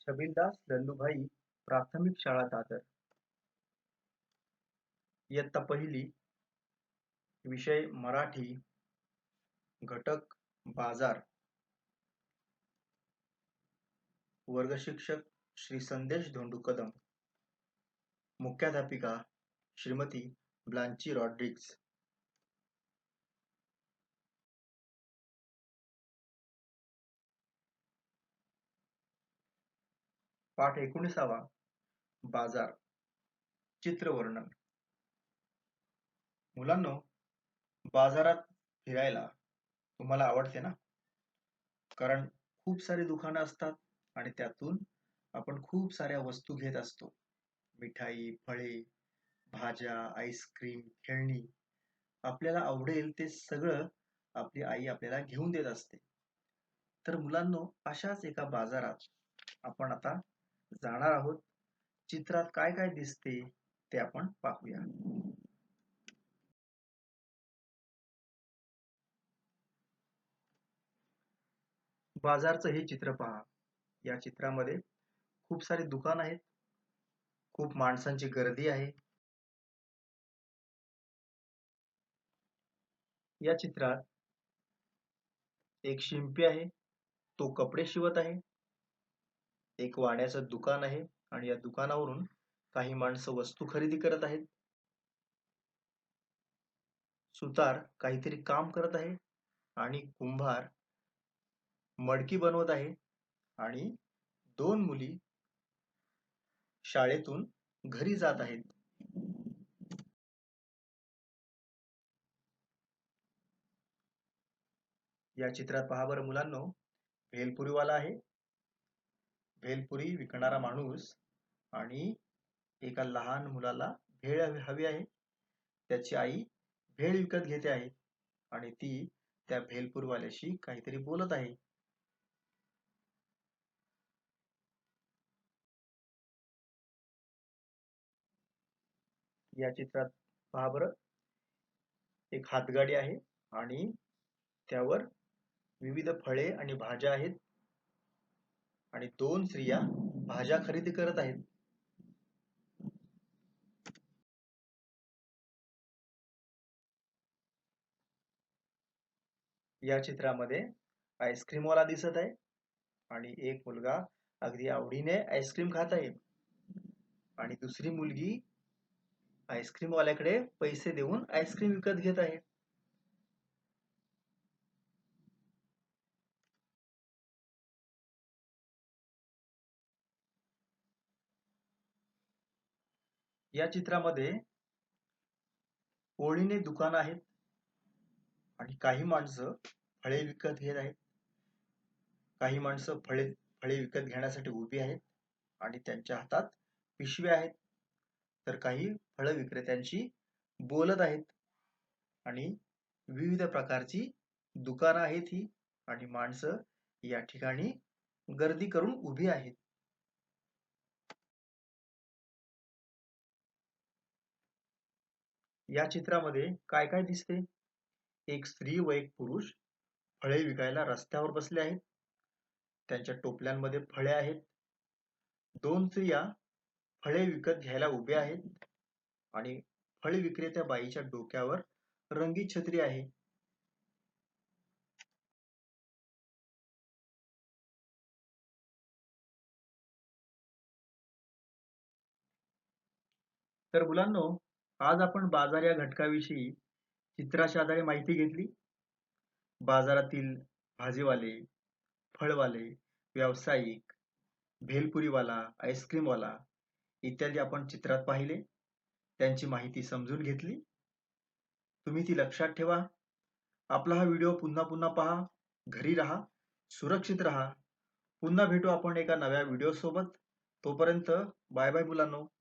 छबिलदास लल्लूभाई प्राथमिक शाळा दादर. इयत्ता पहिली. विषय मराठी. घटक बाजार. वर्ग शिक्षक श्री संदेश धोंडू कदम. मुख्याध्यापिका श्रीमती ब्लांची रॉड्रिग्स. पाठ 19. बाजार. चित्रवर्णन. मुलांनो, बाजारात फिरायला तुम्हाला आवडते ना? कारण खूप सारी दुकानं असतात आणि त्यातून आपण खूप साऱ्या वस्तू घेत असतो. मिठाई, फळे, भाज्या, आईस्क्रीम, खेळणी. आपल्याला आवडेल ते सगळं आपली आई आपल्याला घेऊन देत असते. तर मुलांनो, अशाच एका बाजारात आपण आता जाणार आहोत. चित्रात काय काय दिसते ते आपण पाहूया. बाजारचं हे चित्र पहा. या चित्रामध्ये खूप सारे दुकान आहेत. खूप माणसांची गर्दी आहे. या चित्रात एक शिंपी आहे. तो कपडे शिवत आहे. एक वाण्याचं दुकान आहे आणि या दुकानावरून काही माणसं वस्तू खरेदी करत आहेत. सुतार काहीतरी काम करत आहे आणि कुंभार मडकी बनवत आहे आणि दोन मुली शाळेतून घरी जात आहेत. या चित्रात पहा बरं मुलांनो, भेलपुरीवाला आहे. भेलपुरी विकणारा माणूस आणि एका लहान मुलाला भेळ हवी आहे. त्याची आई भेळ विकत घेते आहे आणि ती त्या भेलपुरीवाल्याशी काहीतरी बोलत आहे. या चित्रात पहा बरं, एक हातगाडी आहे आणि त्यावर विविध फळे आणि भाज्या आहेत आणि दोन स्त्रिया भाज्या खरेदी करत आहेत. या चित्रामध्ये आईस्क्रीमवाला दिसत आहे आणि एक मुलगा अगदी आवडीने आईस्क्रीम खात आहे आणि दुसरी मुलगी आईस्क्रीमवाल्याकडे पैसे देऊन आईस्क्रीम विकत घेत आहे. या चित्रामध्ये ओळीने दुकान आहेत आणि काही माणसं फळे विकत घेत आहेत. काही माणसं फळे विकत घेण्यासाठी उभी आहेत आणि त्यांच्या हातात पिशव्या आहेत. तर काही फळ विक्रेत्यांशी बोलत आहेत आणि विविध प्रकारची दुकानं आहेत ही आणि माणसं या ठिकाणी गर्दी करून उभी आहेत. या चित्रामध्ये काय काय दिसते? एक स्त्री व एक पुरुष फळे विकायला रस्त्यावर बसले आहेत. त्यांच्या टोपल्यांमध्ये फळे आहेत. दोन स्त्रिया फळे विकत घ्यायला उभ्या आहेत आणि फळ विक्रेत्या बाईच्या डोक्यावर रंगीत छत्री आहे. तर मुलांनो, आज आपण बाजार या घटकाविषयी चित्राच्या आधारे माहिती घेतली. बाजारातील भाजीवाले, फळवाले, व्यावसायिक, भेलपुरीवाला, आईस्क्रीमवाला इत्यादी आपण चित्रात पाहिले. त्यांची माहिती समजून घेतली. तुम्ही ती लक्षात ठेवा. आपला हा व्हिडिओ पुन्हा पुन्हा पहा. घरी राहा, सुरक्षित राहा. पुन्हा भेटू आपण एका नव्या व्हिडिओ सोबत. तोपर्यंत बाय बाय मुलांनो.